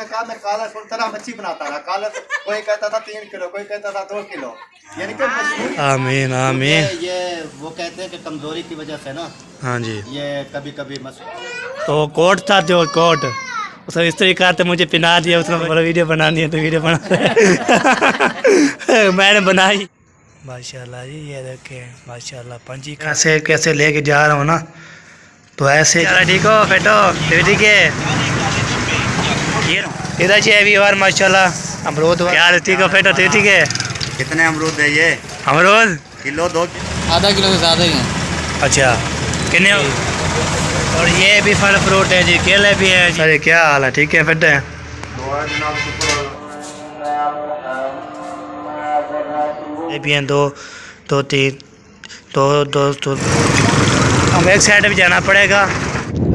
उन्होंने कहा मैं काला तरह मच्छी बनाता रहा। काला कोई कहता था 3 किलो, कोई कहता था 2 किलो, यानी कि आमीन आमीन। ये वो कहते हैं कि कमजोरी की वजह से ना, हाँ जी, ये कभी कभी तो कोट था जो कोट उस इस तरीका से मुझे पिना दिया। उसने बोला वीडियो बनानी है तो वीडियो बना मैंने बनाई। माशाल्लाह जी, ये देखे माशाल्लाह पंजी कैसे कैसे लेके जा रहा हूँ ना, तो ऐसे ठीक हो बेटो, ठीक है। इधर जी अभी और माशाल्लाह अमरूद यार, ठीक हो बेटो, ठीक है। कितने अमरूद है ये? अमरूद किलो 2 आधा किलो से ज़्यादा ही है। अच्छा कितने? और ये भी फल फ्रूट है जी, केले भी है जी। अरे क्या हाल है, ठीक है बेटे? ये भी हैं 2 2 3 2 हम एक साइड भी जाना पड़ेगा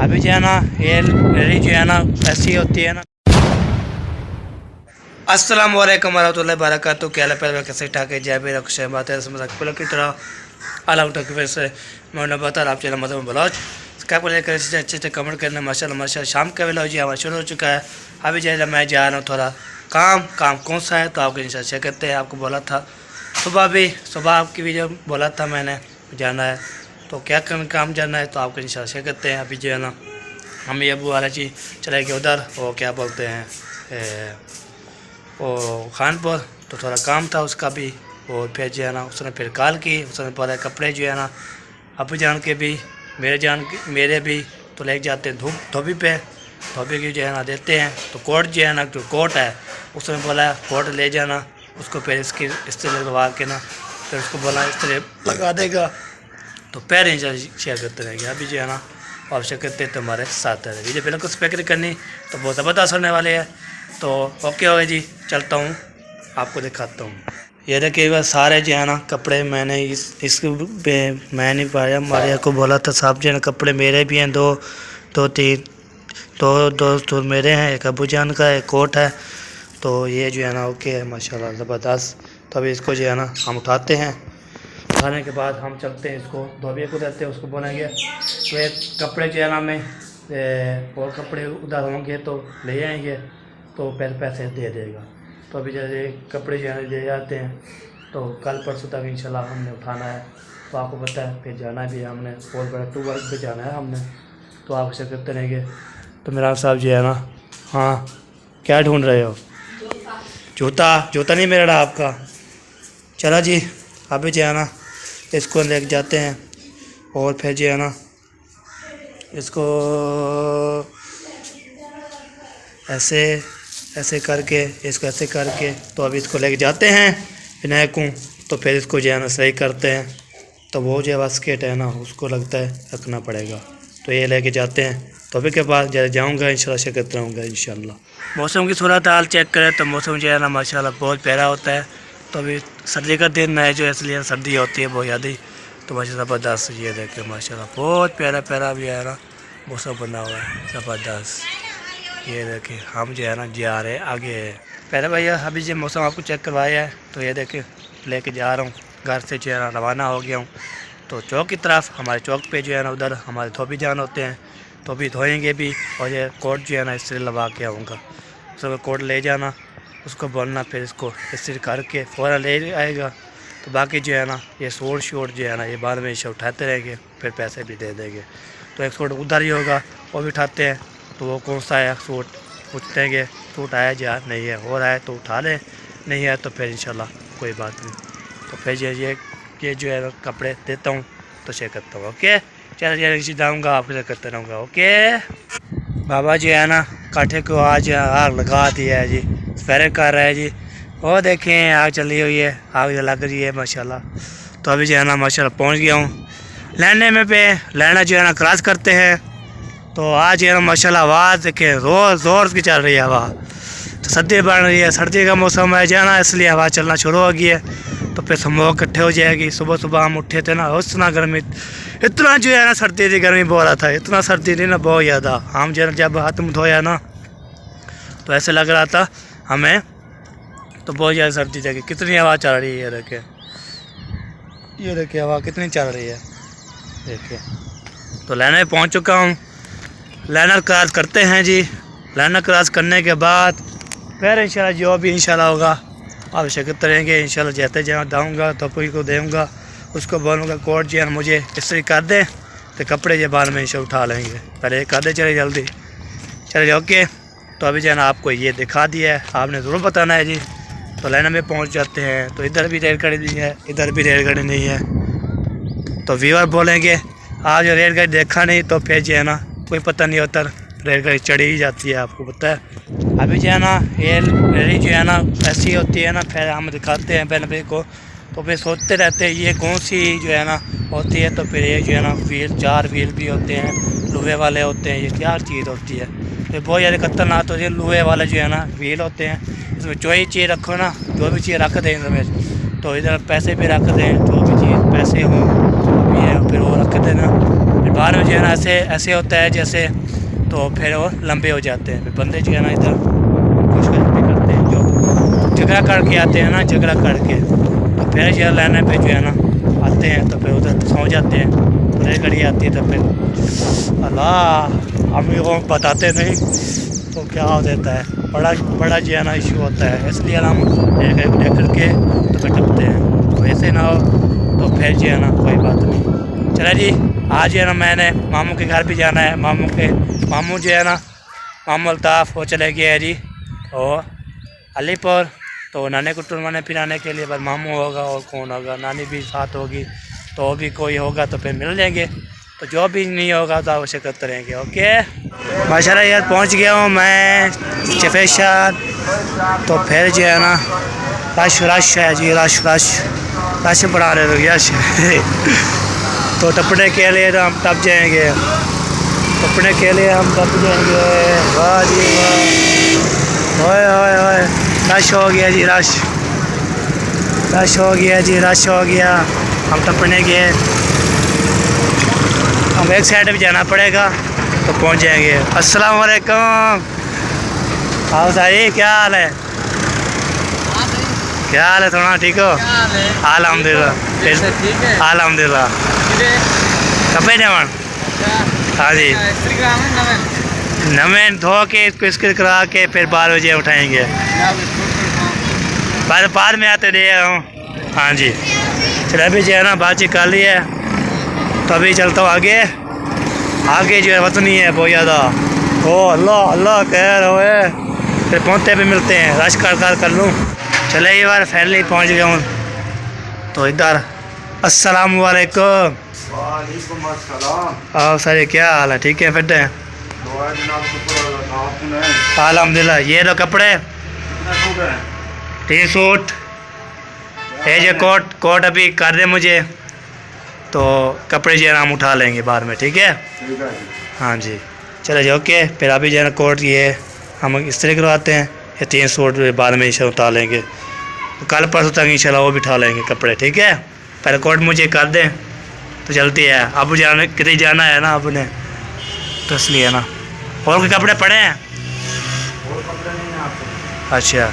अभी जो है ना। ये रेडी जो है ना ऐसी होती है ना। अस्सलाम वालेकुम warahmatullahi wabarakatuh। क्या पहले कैसे ठाके जय भी रख बात है समझ की तरह अलग उठा के फिर से मैं बता आप चला मतलब ब्लॉग क्या बोले कर अच्छे अच्छे कमेंट करना। माशाल्लाह शाम का वेला जी हमारा शुरू हो चुका है। अभी जो है मैं जा रहा हूँ थोड़ा काम कौन सा है तो आपको इंशाल्लाह शेयर करते हैं। आपको बोला था सुबह आपकी वीडियो बोला था मैंने जाना है, तो क्या काम जाना है तो आपको इंशाल्लाह शेयर करते हैं। अभी जो है ना हम ये अबू वाला जी चले गए उधर, वो क्या बोलते हैं वो खानपुर, तो थोड़ा काम था उसका भी। और फिर जो है ना उसने फिर कॉल की, उसने बोला कपड़े जो है ना अबू जान के भी मेरे भी तो ले जाते हैं धोबी पे, धोबी की जो है ना देते हैं। तो कोट जो है ना जो कोट है उसने बोला कोट ले जाना, उसको फिर इसकी इस्त्री लगवा के ना फिर उसको बोला इस्त्री लगा देगा। तो पैर ही शेयर करते रहेंगे। अभी जो है ना आप शेयर करते हैं तो हमारे साथ है। वीडियो पहले कुछ पैकेट करनी तो बहुत ज़बरदस्त होने वाले है। तो ओके हो गया जी, चलता हूँ आपको दिखाता हूँ। ये देखिए बस सारे जो है ना कपड़े मैंने मैं नहीं पाया, मारिया को बोला था साहब जो है ना कपड़े मेरे भी हैं 2 मेरे हैं, एक अबू जान का एक कोट है। तो ये जो है ना ओके है माशाल्लाह ज़बरदस्त। तो अभी इसको जो है ना हम उठाते हैं, उठाने के बाद हम चलते हैं इसको धोबी को देते हैं, उसको बोलेंगे तो ये कपड़े जो है ना में और कपड़े उधर होंगे तो ले आएंगे तो पैसे दे देगा। तो अभी जैसे कपड़े जो है ले जाते हैं तो कल परसों तक इंशाल्लाह हमने उठाना है। तो आपको पता है फिर जाना भी है हमने, बहुत बड़ा टूर वर्क पे जाना है हमने, तो आप उसे करते रहेंगे। तो मेरा साहब जो है ना, हाँ क्या ढूंढ रहे हो? जूता नहीं मेरा आपका। चला जी अभी जो है ना इसको लेके जाते हैं और फिर जो है ना इसको ऐसे करके इसको ऐसे करके तो अभी इसको लेके जाते हैं विनायक को। तो फिर इसको जो है ना सही करते हैं। तो वो जो बास्केट है ना उसको लगता है रखना पड़ेगा, तो ये लेके जाते हैं। तो अभी के बाद जब जाऊँगा इंशाल्लाह शेयर करता रहूँगा इंशाल्लाह। मौसम की सूरत हाल चेक करें तो मौसम जो है ना माशाल्लाह बहुत प्यारा होता है। तो अभी सर्दी का दिन है जो इसलिए सर्दी होती है बहुत ज़्यादा, तो माशाल्लाह ज़बरदस्त ये देखे माशाल्लाह बहुत प्यारा भी है ना मौसम बना हुआ है ज़बरदस्त। ये देखे हम जो है ना जा रहे आगे पहले भैया अभी जो मौसम आपको चेक करवाया है। तो ये देखे लेके जा रहा हूँ घर से जो है ना रवाना हो गया हूँ तो चौक की तरफ। हमारे चौक पे जो है ना उधर हमारे धोबी जान होते हैं तो अभी धोएंगे भी। और ये कोट जो है ना इस्त्री लगा के आऊँगा, उसको कोट ले जाना, उसको बोलना फिर इसको इस्त्री करके फ़ौरन ले आएगा। तो बाकी जो है ना ये सूट जो है ना ये बाद में इसे उठाते रहेंगे फिर पैसे भी दे देंगे। तो एक सूट उधर ही होगा वो भी उठाते हैं। तो वो कौन सा है सूट पूछेंगे, सूट आया जा नहीं है, हो रहा है तो उठा ले, नहीं है तो फिर इंशाल्लाह कोई बात नहीं। तो फिर ये जो है कपड़े देता हूँ तो शेयर करता हूँ। ओके चल जाऊँगा आपके साथ करते रहूँगा। ओके बाबा जी है ना काठे को आज आग लगा दी है जी, सफेरे कर रहा है जी। और देखें आग चली हुई है, आग लग रही है माशाल्लाह। तो अभी जो है ना माशाल्लाह पहुँच गया हूँ लैंडे में पे लैंडा जो है ना क्रॉस करते हैं। तो आज है ना माशाल्लाह आवाज़ देखें ज़ोर की चल रही है हवा। तो सर्दी बढ़ रही है, सर्दी का मौसम है जो ना इसलिए हवा चलना शुरू हो गई है। तो फिर स्मोक इकट्ठे हो जाएगी। सुबह हम उठे थे ना इतना गर्मी, इतना जो है ना सर्दी थी, गर्मी बहुत रहा था, इतना सर्दी थी ना बहुत ज़्यादा। हम जो जब हाथ मुँह धोया ना तो ऐसे लग रहा था हमें, तो बहुत ज़्यादा सर्दी थी। कितनी हवा चल रही है ये देखिए हवा कितनी चल रही है देखिए। तो लाइन में पहुँच चुका हूँ, लाइनर क्रॉस करते हैं जी, लाइन क्रॉस करने के बाद फिर इंशाल्लाह जो भी इंशाल्लाह होगा आप शिरकत करेंगे। इंशाल्लाह जैसे जहाँ जाऊँगा तो कोई को दूँगा, उसको बोलूँगा कोट जो है मुझे इस्त्री कर दे, तो कपड़े जो बाद में इंशाल्लाह उठा लेंगे। पहले कर दे चले जल्दी, चले ओके। तो अभी जो है ना आपको ये दिखा दिया है, आपने ज़रूर बताना है जी। तो लाइन में पहुँच जाते हैं तो इधर भी रेलगाड़ी नहीं है, इधर भी रेलगाड़ी नहीं है। तो व्यूअर बोलेंगे आज जो रेलगाड़ी देखा नहीं तो फिर जो है ना कोई पता नहीं होता, रेलगाड़ी चढ़ी ही जाती है, आपको पता है। अभी जो है ना ये रेली जो है ना ऐसी होती है ना, फिर हम दिखाते हैं पहले को, तो फिर सोचते रहते हैं ये कौन सी जो है ना होती है। तो फिर ये जो है ना व्हील, 4 व्हील भी होते हैं, लोहे वाले होते हैं, ये क्या चीज़ होती है। तो बहुत ज़्यादा खतरनाक तो ये लोहे वाले जो है ना व्हील होते हैं, इसमें जो ही चीज़ रखो ना, जो भी चीज़ रख दें इसमें, तो इधर पैसे भी रख दें, जो भी चीज़ पैसे हों भी है फिर वो रख देना। फिर बाहर में जो है ना ऐसे होता है जैसे, तो फिर वो लंबे हो जाते हैं। फिर बंदे जो है ना इधर कुछ भी करते हैं, जो झगड़ा करके आते हैं ना, झगड़ा करके तो फिर जो लाइन पे जो है ना आते हैं, तो फिर उधर सो जाते हैं। तो रेलगाड़ी आती है तो फिर अल्लाह हम को बताते नहीं तो क्या हो जाता है, बड़ा जो है ना इशू होता है। इसलिए हम रेलगाड़ी को देख करके तो फिर टपते हैं, तो ऐसे ना हो तो फिर जो है ना कोई बात नहीं। चला जी, आज जो है ना मैंने मामू के घर भी जाना है। मामू जो है ना मामू अल्ताफ़ वो चले गए हैं जी और अलीपुर, तो नानी को टुरवाने पिलाने के लिए बस मामू होगा और कौन होगा, नानी भी साथ होगी, तो भी कोई होगा तो फिर मिल लेंगे। तो जो भी नहीं होगा तो आवश्यक करेंगे। ओके माशाल्लाह यार पहुंच गया हूँ मैं चफेशान। तो फिर जो है ना रश है जी, रश बढ़ा रहे लोग यश तो टपने के लिए तो हम टप जाएंगे, टपने के लिए हम टप जाएंगे। वाह जी वाह, ओए रश हो गया जी, रश हो गया जी, रश हो गया। हम टपने गए, हम एक साइड भी जाना पड़ेगा तो पहुंच जाएंगे। अस्सलाम वालेकुम, आओ सारी, क्या हाल है? क्या हाल है? थोड़ा ठीक हो? अल्हम्दुलिल्लाह, अल्हम्दुलिल्लाह। कपड़े जमान हाँ जी, नवे धो के इसको इसके करा के फिर 12 बजे उठाएंगे। बाद में आते रहे हूँ। हाँ जी, चलो अभी जो है ना बातचीत कर ली है, तो अभी चलता हूँ आगे जो है वतनी है बहुत ज़्यादा। ओ अल्लाह खैर होए, फिर पहुँचते भी मिलते हैं, रश कर लूँ। चले ये बार फैमिली पहुँच गया हूँ तो इधर। अस्सलाम वालेकुम। आप सारे क्या हाल है? ठीक है फिर अल्हम्दुलिल्लाह। ये लो कपड़े, टी सूट, ये जो कोट अभी कर दे मुझे, तो कपड़े जो है हम उठा लेंगे बाद में, ठीक है? हाँ जी चलो जी ओके। फिर अभी जो है कोट ये हम इस्त्री करवाते हैं, ये 3 सूट बाद में इंशाल्लाह उठा लेंगे, कल परसों तक इंशाल्लाह वो भी उठा लेंगे कपड़े, ठीक है? पहले कोट मुझे कर दें तो चलती है। अब जाने कितनी जाना है ना अब ने, तो इसलिए ना। और कोई कपड़े पड़े हैं? अच्छा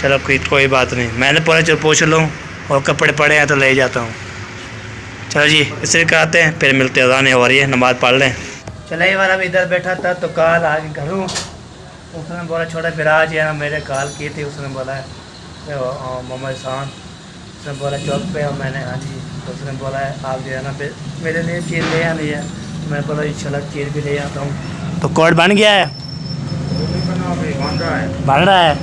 चलो कोई बात नहीं, मैंने पूरा पूछ लूँ और कपड़े पड़े हैं तो ले जाता हूँ। चलो जी इसलिए कराते हैं, फिर मिलते हैं। अज़ान हो रही है, नमाज़ पढ़ लें। चले ये वाला भी इधर बैठा था तो कॉल आज करूँ, उसने बोला छोटा बिराज है ना, मेरे कॉल की थी, उसने बोला मोहम्मद एहसान, उसने बोला चौक पे, और मैंने हाँ जी, तो उसने बोला है आप जो है ना फिर मेरे लिए चीज़ ले आनी है। मैं बोला इंशाल्लाह चीज़ भी ले आता हूँ। तो कोड बन गया है? बन रहा है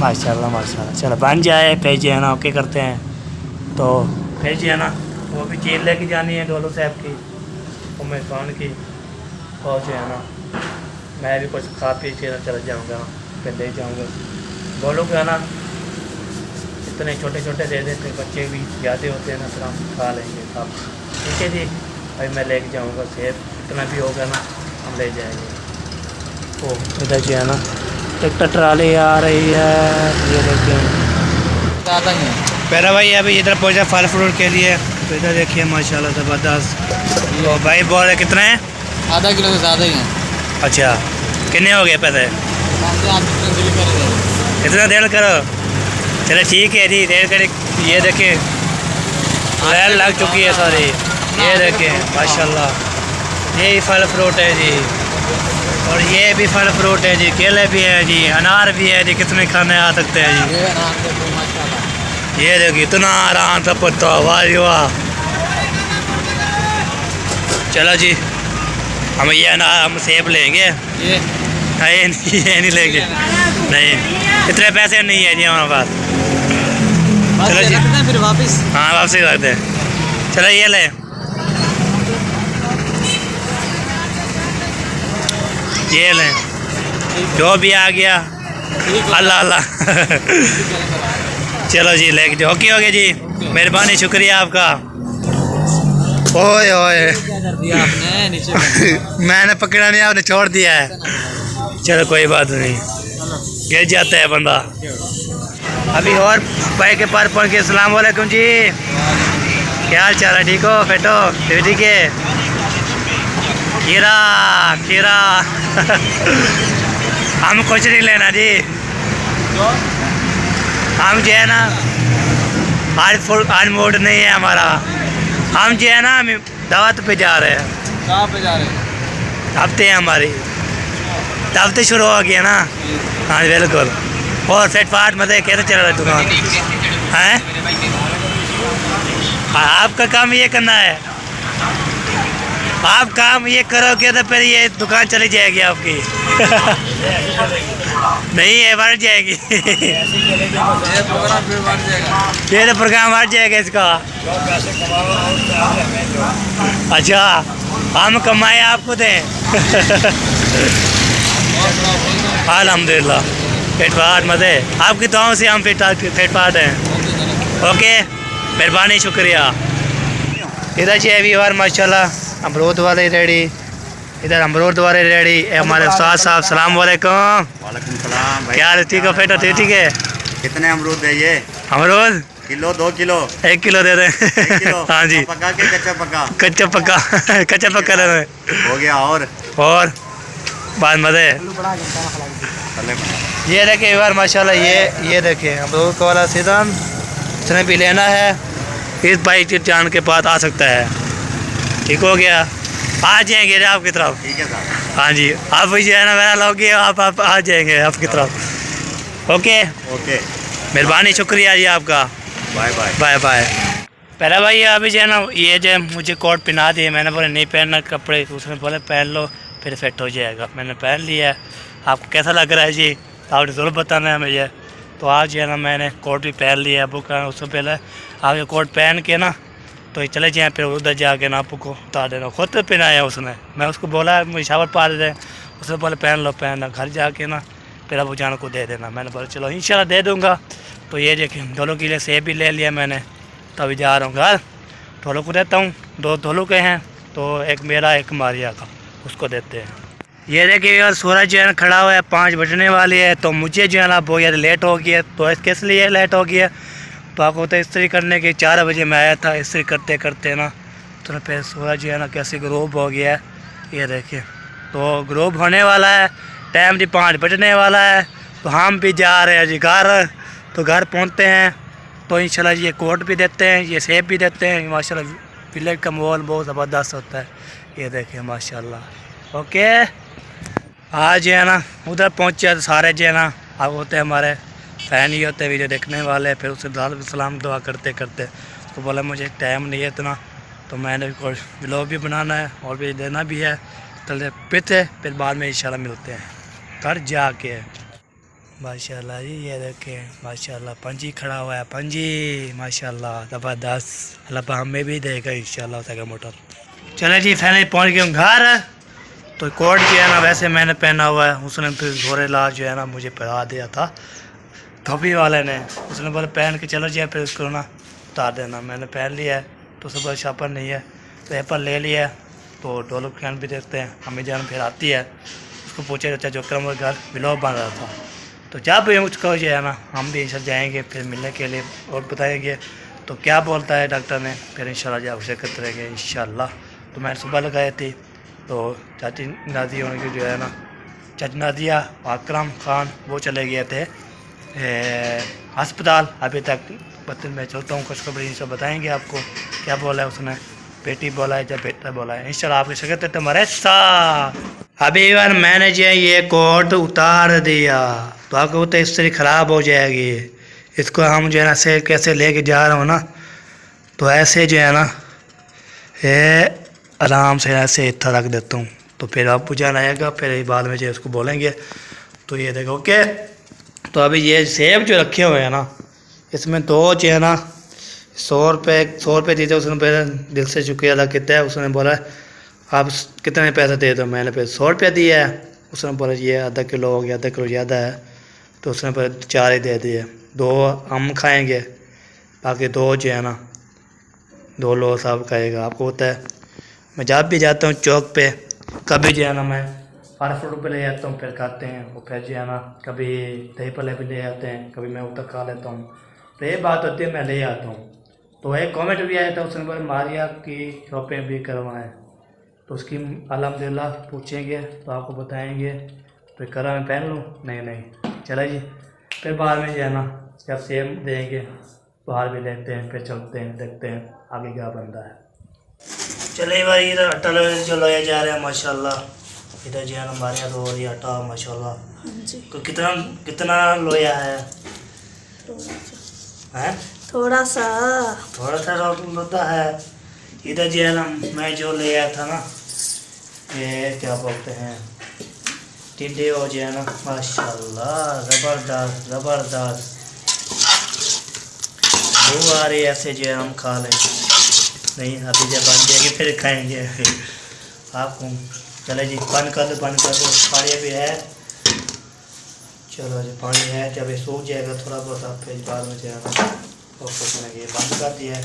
माशाल्लाह। चलो बन जाए फिर जो है ना ओके करते हैं। तो फिर जो है ना वो भी चीज़ लेके जानी है डोलू साहब की, मोहम्मद एहसान की, और जो है ना मैं भी कुछ खा पी के चला जाऊँगा, फिर ले जाऊँगा। बोलो को है ना इतने छोटे दे देते, बच्चे भी ज़्यादा होते हैं ना, फिर हम खा लेंगे सब, ठीक है जी? भाई मैं लेके जाऊँगा, सेब इतना भी होगा ना हम ले जाएंगे। ओ इधर जो है ना ट्रैक्टर ट्राली आ रही है, ये देखिए ज़्यादा ही है। पहला भाई अभी इधर पहुँचा फल फ्रूट के लिए, तो इधर देखिए माशाल्लाह ज़बरदस्त। तो भाई बोल रहे कितना है? आधा किलो से ज़्यादा ही है। अच्छा कितने हो गए पैसे? इतना डेढ़ करो, चलो ठीक है जी। डेढ़ कर ये देखें लाइन लग चुकी है सारी, ये देखें माशाल्लाह, यही फल फ्रूट है जी। और ये भी फल फ्रूट है जी, केले भी है जी, अनार भी है जी, कितने खाने आ सकते हैं जी। ये देखिए इतना आराम सा पत्ता, वाह जी वाह। चलो जी, हम ये अनार हम सेब लेंगे। ये ये नहीं लेंगे, नहीं इतने पैसे नहीं है जी हमारे पास। चलो जी, रखते हैं फिर वापस। हाँ वापसी करते हैं। चलो ये ले, ये लें, जो भी आ गया अल्लाह अल्लाह। चलो जी लेके जाओ, ओके ओके जी, मेहरबानी शुक्रिया आपका। ओए ओए क्या कर दिया आपने नीचे? मैंने पकड़ा नहीं, आपने छोड़ दिया है। चलो कोई बात नहीं, गिर जाता है बंदा। अभी और भाई के पार पहुँच के अस्सलाम वालेकुम जी, क्या हाल चाल है? ठीक हो? फेटो ठीक है? खीरा खीरा हम कुछ नहीं लेना जी, हम जो है ना आज मूड नहीं है हमारा। हम जो है ना हम दावत पे जा रहे हैं। कहाँ पे जा रहे हैं? हफ्ते हैं हमारी, हफ्ते शुरू हो गया ना। हाँ बिल्कुल। और सेट फाट मजे कैसे चल रहा है दुकान? हैं? आपका काम ये करना है, आप काम ये करोगे तो फिर ये दुकान चली जाएगी आपकी। नहीं है, बढ़ जाएगी। ये तो प्रोग्राम बढ़ जाएगा इसका। अच्छा, हम कमाए आपको दें। अल्हम्दुलिल्लाह, पेट फाट मजे, आपकी दुआओं से हम पेट फाट हैं। ओके, मेहरबानी शुक्रिया। इधर जी अभी और माशाल्लाह अमरूद वाले रेडी, इधर अमरूद वाले रेडी। हमारे उस्ताद साहब सलाम वालेकुम। वालेकुम सलाम भाई। क्या हाल? ठीक है फेटा? ठीक है। कितने अमरूद है ये? अमरूद किलो 2 किलो? 1 किलो दे रहे हैं। 1 किलो? हाँ जी, पका के कच्चा पका? कच्चा पक्का। कच्चा पक्का दे रहे हैं। हो गया। और बाद मजे। ये देखे यार माशाल्लाह, ये देखे अमरूद का वाला सीजन, इसने भी लेना है इस बाइक जान के पास आ सकता है। ठीक हो गया, आ जाएंगे आपकी तरफ। ठीक है साहब। हाँ जी, आप भी जो है ना मेरा लोग आप आ जाएंगे आपकी तरफ। ओके ओके, मेहरबानी शुक्रिया जी आपका। Bye bye. Bye bye. पहला भाई अभी जो है ना ये जो मुझे कोट पहना दिए, मैंने बोला नहीं पहनना कपड़े, उसने बोले पहन लो फिर फिट हो जाएगा। मैंने पहन लिया है। आपको कैसा लग रहा है जी? आपने ज़रूर बताना है मुझे। तो आज जो है ना मैंने कोट भी पहन लिया है। बुक उससे पहले आप ये कोट पहन के ना तो ये चले जाए, फिर उधर जाके ना आपको उतार देना। खुद तो पहनाया उसने, मैं उसको बोला मुझे शावर पा दे, उसने बोले पहन लो पहनना, घर जाके ना फिर अबू जान को दे देना। मैंने बोला चलो इंशाल्लाह दे दूँगा। तो ये देखिए दोनों के लिए सेब भी ले लिया मैंने, तो अभी जा रहा हूँ घर। ढोलू को देता हूँ, 2 ढोलू के हैं, तो एक मेरा एक मारिया का, उसको देते हैं। ये देखिए यार सूरज जो है ना खड़ा हुआ है, 5 बजने वाली है। तो मुझे जो है ना बहुत ज़्यादा लेट हो गया। तो किस लिए लेट हो गया? तो आपको तो इस्त्री करने के 4 बजे मैं आया था, इस्त्री करते करते ना तो फिर सूरज जो है ना कैसे ग्रूब हो गया है। ये देखिए तो ग्रूब होने वाला है, टाइम जी 5 बजने वाला है। तो हम भी जा रहे हैं जी घर। तो घर पहुँचते हैं तो इंशाल्लाह ये कोट भी देते हैं, ये सेब भी देते हैं। माशाल्लाह विलेज का माहौल बहुत ज़बरदस्त होता है। ये देखिए माशाल्लाह। ओके, आज जो है ना उधर पहुँचे तो सारे जो है ना अब होते हैं हमारे फ़ैन ही होते हैं वीडियो देखने वाले। फिर उससे सलाम दुआ करते करते तो बोला मुझे टाइम नहीं है इतना, तो मैंने कोई व्लॉग भी बनाना है और भी देना भी है। चलते पीते फिर बाद में इंशाल्लाह मिलते हैं घर जाके। माशाल्लाह जी ये देखें माशाल्लाह पंजी खड़ा हुआ है, पंजी माशाल्लाह ज़बरदस्त। अल्लाह पाक हमें भी देगा इंशाल्लाह साइकिल मोटर। चले जी फाइनली पहुँच गए हम घर। तो कोट जो है ना वैसे मैंने पहना हुआ है, उसने फिर घोड़े लाल जो है ना मुझे पहना दिया था धोबी वाले ने। उसने बोला पहन के चलो जाए, फिर उसको ना उतार देना। मैंने पहन लिया है। तो सुबह शापर नहीं है तो एप्पल ले लिया है। तो डोलो खान भी देखते हैं, हमें जान फिर आती है। उसको पूछे जाता जो क्रम घर ब्लॉग बन रहा था। तो जब भी मुझको जो है ना हम भी इंशाल्लाह जाएंगे फिर मिलने के लिए और बताएंगे तो क्या बोलता है डॉक्टर ने, फिर इंशाल्लाह जब शिरकत करेंगे इंशाल्लाह। तो मैंने सुबह लगाई थी। तो चाची नादिया उनकी जो है ना चाची नादिया अकरम खान वो चले गए थे अस्पताल। अभी तक बतन में चलता हूँ, कुछ खबरें सब बताएंगे आपको क्या बोला है उसने। बेटी बोला है या बेटा बोला है, इंशाल्लाह आपकी शिरकत है तुम्हारे साथ। अभी बार मैंने जो है ये कोट उतार दिया तो आपको तो इस्त्री ख़राब हो जाएगी। इसको हम जो है ना से कैसे लेके जा रहा हूँ ना, तो ऐसे जो है ना ये आराम से ऐसे इतना रख देता हूँ, तो फिर आप पूछा आएगा, फिर बाद में जो इसको बोलेंगे। तो ये देखो ओके। तो अभी ये सेब जो रखे हुए हैं ना, इसमें दो जो है ना 100 रुपये दीजिए। उसने पहले दिल से शुक्रिया अदा किया है। उसने बोला आप कितने पैसे दे दो, मैंने फिर 100 रुपया दिया है। उसने बोला ये आधा किलो हो गया, आधा किलो ज़्यादा है, तो उसने फिर 4 ही दे दिए। 2 हम खाएंगे, बाकी 2 जो है ना 2 लोग साहब खाएगा। आपको होता है मैं जब भी जाता हूँ चौक पे, कभी जो है ना मैं फल फ्रूट पे ले जाता हूँ, फिर खाते हैं। और फिर जो है ना कभी दही पले भी ले आते हैं, कभी मैं उतर खा लेता हूँ। तो ये बात होती है मैं ले आता हूँ। तो एक कमेंट भी आया था, उसने बोला मारिया की शॉपिंग भी करवाएं, तो उसकी अल्हम्दुलिल्लाह पूछेंगे तो आपको बताएंगे। फिर करा मैं पहन लूँ, नहीं चला जी। फिर बाद में जो है ना जब सेम देंगे बाहर भी लेते हैं, फिर चलते हैं, देखते हैं आगे क्या बनता है। चले भाई इधर आटा जो लोया जा रहा है माशाल्लाह। इधर जो है ना हमारे यहाँ रो रही आटा माशाल्लाह। तो कितना लोया है? हैं? थोड़ा सा होता है। इधर जो है ना मैं जो ले आया था ना, ये क्या बोलते हैं टिंडे हो जो है ना माशाल्लाह ज़बरदस्त वो आ रही है। ऐसे जो है हम खा लें, नहीं अभी जब बन जाएगी फिर खाएंगे। आपको चले जी बंद कर दो पानी भी है। चलो जी पानी है, जब ये सूख जाएगा थोड़ा बहुत आप फिर बाद में जो है ना ये बंद कर दिया है।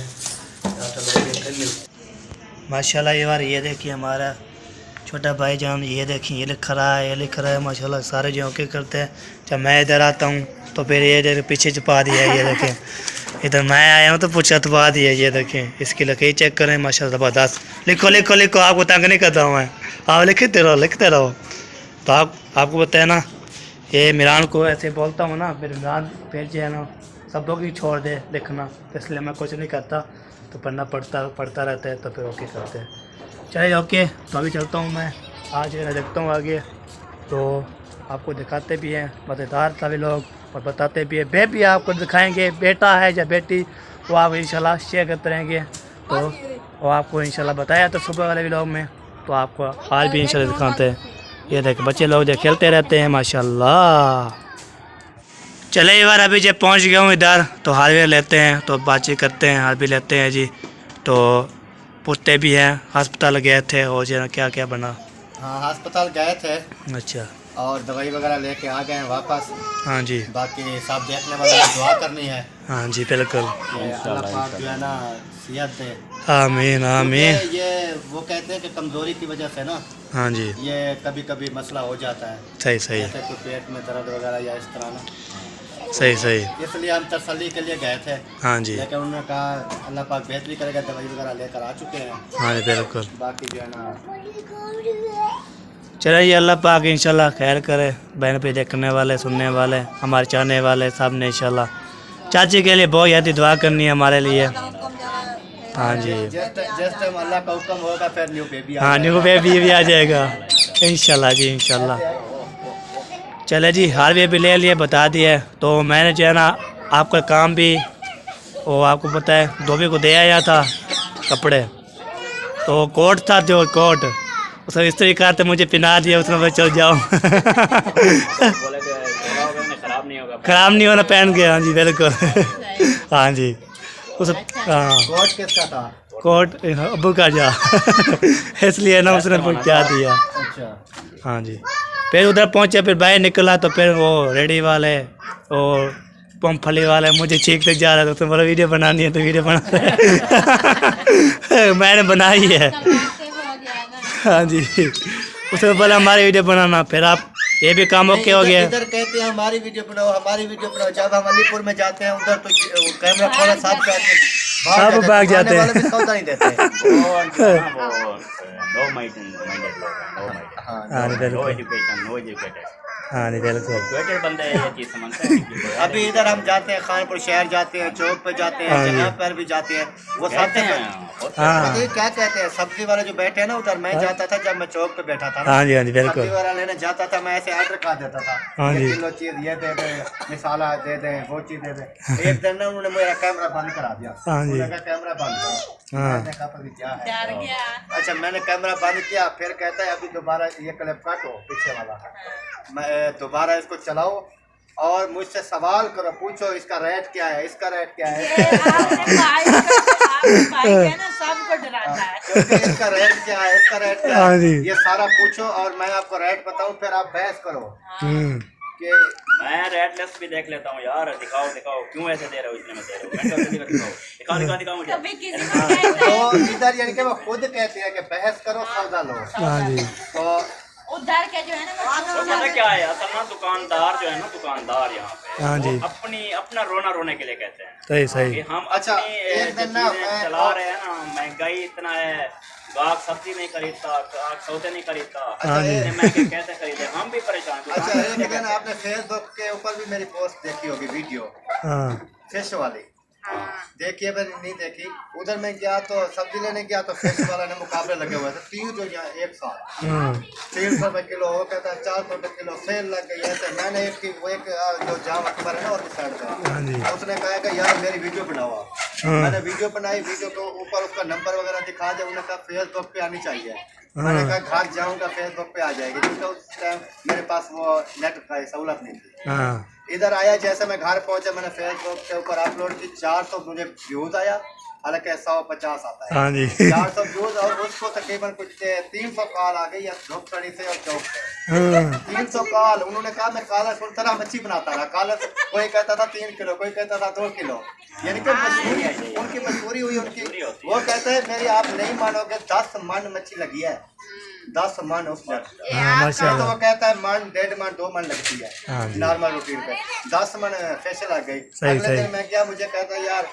माशाल्लाह ये बार ये देखिए हमारा छोटा भाई जान, ये देखिए ये लिख रहा है माशाल्लाह। सारे जो के करते हैं, जब मैं इधर आता हूँ तो फिर ये देख पीछे छुपा दिया है। ये देखें इधर मैं आया हूँ तो पूछा छुपा दिया। ये देखें इसकी लकीर चेक करें माशाल्लाह ज़बरदस्त। लिखो आपको तंग नहीं करता हूँ मैं, आप लिखते रहो। तो आपको बताया ना ये मिरान को ऐसे बोलता हूँ ना, फिर मिरान फिर जो है ना सब लोग ही छोड़ दे लिखना, तो इसलिए मैं कुछ नहीं करता। तो पढ़ता रहता है, तो फिर ओके करते हैं। चलिए ओके, तो अभी चलता हूँ मैं, आज देखता हूँ आगे। तो आपको दिखाते भी हैं मज़ेदार सभी लोग, और बताते भी हैं। बेबी आपको दिखाएंगे, बेटा है या बेटी, वो आप इंशाल्लाह शेयर करते रहेंगे। तो वो आपको इंशाल्लाह बताया तो सुबह वाले व्लॉग में, तो आपको आज भी इंशाल्लाह दिखाते हैं। ये देख बच्चे लोग जो खेलते रहते हैं माशाल्लाह। चले एक बार अभी जब पहुंच गया हूँ इधर, तो हार्डवेयर लेते हैं, तो बातचीत करते हैं, हार्डवेयर लेते हैं जी। तो पूछते भी हैं अस्पताल गए थे और जो क्या क्या बना। हाँ अस्पताल गए थे, अच्छा, और दवाई वगैरह लेके आ गए हैं वापस। हाँ जी, बाकी सब देखने वाले को दुआ करनी है। हाँ जी बिल्कुल, अल्लाह पाक जो है ना सेहत दे। आमीन आमीन। ये वो कहते हैं कि कमज़ोरी की वजह से ना, हाँ जी, ये कभी कभी मसला हो जाता है। सही जैसे कोई पेट में दर्द वगैरह या इस तरह ना, सही। इसलिए हम तसल्ली के लिए गए थे। हाँ जी, लेकिन उन्होंने कहा अल्लाह पाक बेहतरी करेगा, दवाई वगैरह लेकर आ चुके हैं। हाँ जी बिल्कुल। बाकी जो है ना चलिए अल्लाह पाक इंशाल्लाह खैर करे, बहन पे देखने वाले, सुनने वाले, हमारे चाहने वाले सब ने इंशाल्लाह। चाची के लिए बहुत याद दुआ करनी है हमारे लिए। हाँ जी, जिस टाइम अल्लाह का हुक्म होगा फिर न्यू बेबी हाँ न्यू बेबी भी आ जाएगा इंशाल्लाह जी इंशाल्लाह। चले जी हार्डवेयर भी ले लिए, बता दिए। तो मैंने जो है ना आपका काम भी वो आपको पता है धोबी को दे आया था कपड़े। तो कोट था जो कोट उसने इस तरीके से मुझे पहना दिया, उसने मैं चल जाओ ख़राब नहीं होना पहन के। हाँ जी बिल्कुल हाँ जी उस हाँ कोट किसका था? कोट अबू का जा इसलिए ना उसने पहुँचा दिया। अच्छा हाँ जी, फिर उधर पहुँचे, फिर बाहर निकला तो फिर वो रेडी वाले और पंफली वाले मुझे चीख तक जा रहा था। तो बोला वीडियो बनानी है तो वीडियो बना मैंने बनाई है। हाँ जी, उसने बोला हमारी वीडियो बनाना, फिर आप ये भी काम ओके हो गया। इधर कहते हैं हमारी वीडियो बनाओ, हमारी वीडियो बनाओ। जब हम अलीपुर में जाते हैं उधर तो कैमरा थोड़ा साफ करके सब भाग जाते हैं। वाले भी सौदा नहीं देते। हाँ बिल्कुल, हाँ जी बिल्कुल। एजुकेटेड बंदे ये चीज़ समझते हैं। अभी इधर हम जाते हैं, खानपुर शहर जाते हैं, चौक पे जाते हैं, हाँ जी। जगह पर भी जाते हैं, वो साथ में हाँ पता है क्या कहते हैं, सब्जी वाले जो बैठे हैं ना उधर, मैं जाता था जब मैं चौक पे बैठा था ना, हाँ जी हाँ जी सब्जी बिल्कुल। वाला लेने जाता था, मैं ऐसे ऑर्डर कर देता था, हाँ ये जी। किलो चीज ये दे दे, मसाला दे दे, वो चीज दे दे। एक दिन ना उन्होंने मेरा कैमरा बंद करा दिया। हाँ जी। उन्होंने कहा कैमरा बंद करो। हाँ। मैंने कहा पता क्या है। अच्छा मैंने कैमरा बंद किया, फिर कहता है अभी दोबारा ये क्लिप काटो पीछे वाला, मैं दोबारा इसको चलाओ और मुझसे सवाल करो, पूछो इसका रेट क्या है, इसका रेट क्या है, सबको डराता है। क्योंकि इसका रेट क्या है, इसका रेट क्या हाँ है, जी। ये सारा पूछो और मैं आपको रेट बताऊं, फिर आप बहस करो कि मैं रेड लिस्ट भी देख लेता हूँ यार, दिखाओ दिखाओ क्यों ऐसे दे रहे हो, इतने में दे रहे हो, मैं तो दिखाओ दिखाओ दिखाओ दिखाओ मुझे। कभी किसी को कहते तो इधर यानी कि वो खुद कहते हैं कि बहस करो सौदा लो। हाँ जी तो उधर के जो है ना तो पता क्या है असल ना, दुकानदार जो है ना, दुकानदार यहाँ पे हाँ जी। वो अपना रोना रोने के लिए कहते हैं सही कि सही। हम अच्छा, अपनी एक जो दिन ना चीजें मैं- चला रहे हैं ना, महंगाई इतना है, गाहक सब्जी नहीं खरीदता, गाहक सौदे नहीं खरीदता, हाँ जी। इतने महंगे कैसे खरीदे, हम भी परेशान हैं। अच्छा एक दिन आपने फेसबुक के ऊपर भी मेरी पोस्ट देखी होगी, वीडियो हाँ फिश वाली, देखिए मैंने नहीं देखी। उधर मैं गया तो सब्जी लेने गया तो फिश वाला ने मुकाबले लगे हुए थे, 3 जो यहाँ एक साथ 300 रुपए किलो, वो कहता है 400 रुपए किलो, सेल लग गई ऐसे। मैंने एक जो जाम अकबर है ना और साइड हाँ जी। का, उसने कहा कि यार मेरी वीडियो बनाओ आप। हाँ। मैंने वीडियो बनाई, वीडियो को ऊपर उसका नंबर वगैरह दिखा दिया, उन्होंने कहा फेसबुक पे आनी चाहिए। मैंने कहा घर जाऊंगा फेसबुक पे आ जाएगी, क्योंकि उस टाइम मेरे पास वो नेट का सहूलत नहीं थी। हाँ इधर आया, जैसे मैं घर पहुंचा, मैंने फेसबुक के ऊपर अपलोड की, 400 मुझे व्यूज आया, हालांकि 150 आता है। हाँ जी 400 व्यूज और उसको तकरीबन कुछ 300 कॉल आ गई, या धूपसड़ी से और चौक से हाँ 300 कॉल। उन्होंने कहा मैं काला सुरतरा मच्छी बनाता था, काला कोई कहता था 3 किलो, कोई कहता था 2 किलो, यानी कि मशहूरी उनकी मशहूरी हुई उनकी। वो कहते हैं मेरी आप नहीं मानोगे 10 मन मच्छी लगी है, 10 मन उस हाँ तो माशाल्लाह। वो कहता है मन 1.5 मन 2 मन लगती है हाँ जी। नॉर्मल रूटीन पे, 10 मन फिश लग गई। सही, अगले सही। दिन मैं गया, मुझे कहता है यार,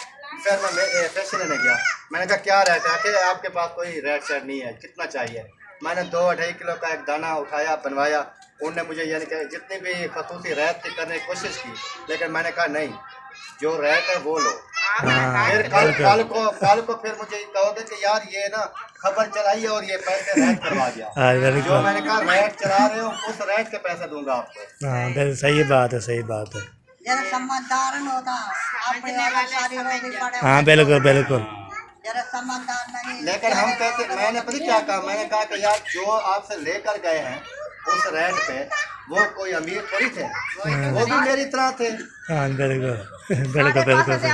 फिर मैं फिश लेने गया, मैंने कहा क्या रेट है, कि आपके पास कोई रेट शेट नहीं है, कितना चाहिए। मैंने 2-2.5 किलो का एक दाना उठाया, बनवाया। उनने मुझे यानी कि जितनी भी खसूसी रेट की करने की कोशिश की, लेकिन मैंने कहा नहीं, जो रेट है वो लो। हाँ फिर कल को फिर मुझे कहोगे कि यार ये ना खबर चलाई और ये पैसे रेट करवा दिया। हाँ जो बिल्कुल। मैंने कहा रेट चला रहे हो, उस रेट के पैसे दूंगा आपको। हाँ बिल्कुल सही बात है, सही बात है। जरा समझदार न होता अपने वाला सारी रोटी पड़े। हाँ बिल्कुल बिल्कुल। जरा समझदार नहीं। लेकिन हम कहते, मैंने पता क्या कहा, मैंने कहा कि यार जो आपसे लेकर गए हैं उस रेट पे, वो कोई अमीर थोड़ी थे, वो भी मेरी तरह थे। हाँ बिल्कुल बिल्कुल बिल्कुल सही।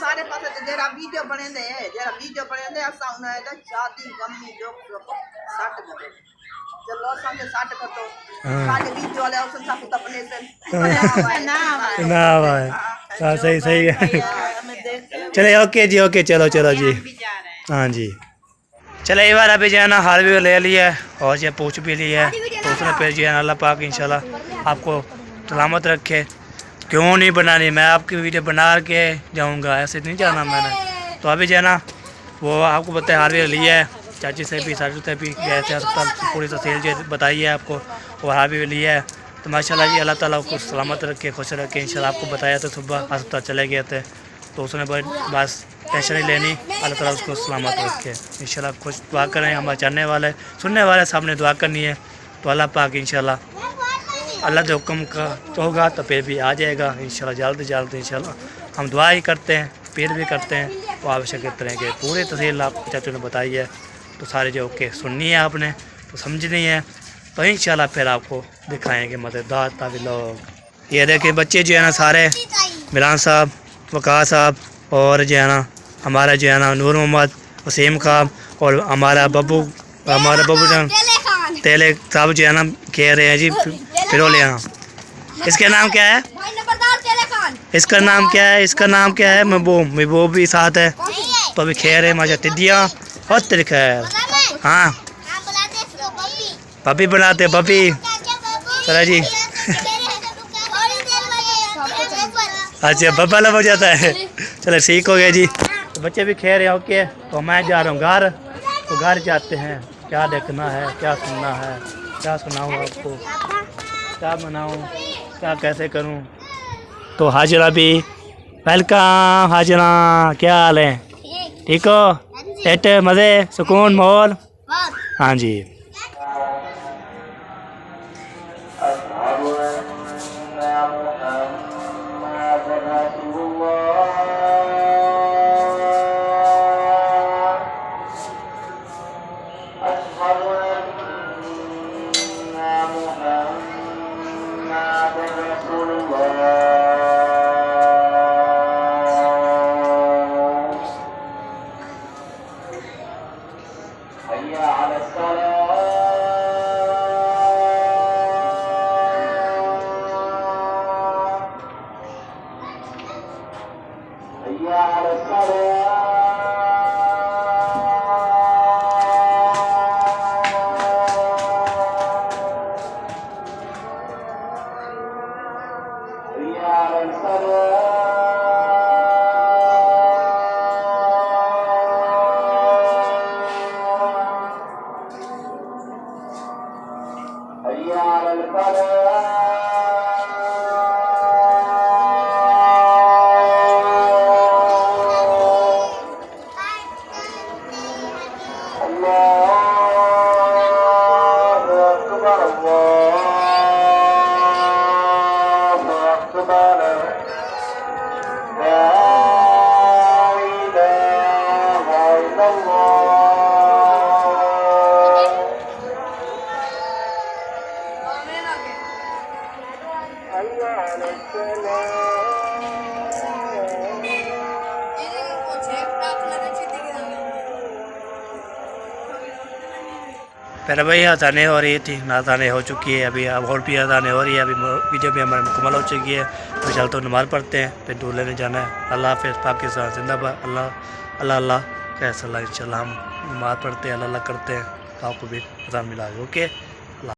सारे पास जरा वीडियो बने दे असा उन्हें शादी गमी जो सट कर चलो समझे सट कर तो सारे वीडियो वाले उस सब अपने से ना भाई हाँ सही सही है। चले ओके जी, ओके चलो चलो जी। हाँ जी चले एक बार अभी जो है ना हाल भी ले लिया है और जो पूछ भी लिया है, तो उसने फिर जो है ना अल्लाह पाक इंशाल्लाह आपको सलामत रखे। क्यों नहीं बनानी, मैं आपकी वीडियो बना के जाऊंगा, ऐसे नहीं जाना मैंने। तो अभी जो है ना वो आपको बताया हाल भी लिया है, चाची से भी सासू से भी गए थे अस्पताल, पूरी तफसील जो बताई है आपको, और हाल भी लिया है। तो माशाल्लाह जी अल्लाह ताला आपको सलामत रखे, खुश रखे इंशाल्लाह। आपको बताया तो सुबह अस्पताल चले गए थे, तो उसने बस टेंशन नहीं लेनी, अल्लाह ताला उसको सलामत रखे इंशाल्लाह। खुश दुआ करें, हमारे जानने वाले सुनने वाले सामने दुआ करनी है, तो अल्लाह पाक इंशाल्लाह अल्लाह के हुक्म का तो होगा तो फिर भी आ जाएगा इंशाल्लाह, जल्द जल्द इंशाल्लाह। हम दुआ ही करते हैं, फिर भी करते हैं, वो आवश्यक तरह के पूरी तफसील आप चाचू ने बताई है, तो सारे जो ओके सुननी है आपने, तो समझनी है, तो इंशाल्लाह फिर आपको दिखाएँगे मज़ेदार ताकि लोग। ये देखिए बच्चे जो है ना सारे, मिलान साहब, वक़ार साहब और जो है ना हमारा जो है ना नूर मोहम्मद, वसीम खान और हमारा बब्बू जान तेले साहब जो है ना कह रहे हैं जी फिरोल यहाँ। इसके नाम क्या है, इसका नाम क्या है, इसका नाम क्या है, महबूब भी साथ है। तो अभी खेर है माशा तिद्दियाँ और तेरे खैर। हाँ पपी बनाते पपी, चला जी। अच्छा बब्बा लब हो जाता है, चलो ठीक हो गया जी। तो बच्चे भी खेर हैं ओके। तो मैं जा रहा हूँ घर, तो घर जाते हैं, क्या देखना है, क्या सुनना है, क्या सुनाऊँ आपको। क्या बनाऊँ, क्या कैसे करूँ। तो हाजिरा भी वेलकम। हाजिरा क्या हाल है, ठीक हो? सेट मज़े सुकून माहौल? हाँ जी। पहले भाई अजानें हो रही थी, अजानें हो चुकी है अभी, अब और भी अजानें हो रही है। अभी वीडियो भी हमारी मुकम्मल हो चुकी है। तो चलते तो नमाज़ पढ़ते हैं, फिर दूध लेने जाना है। अल्लाह हाफ़िज़, पाकिस्तान जिंदाबाद। अल्लाह अल्लाह अल्लाह कैसा इंशाल्लाह हम नमाज़ पढ़ते हैं, अल्लाह करते हैं, आपको भी अजान मिला। ओके।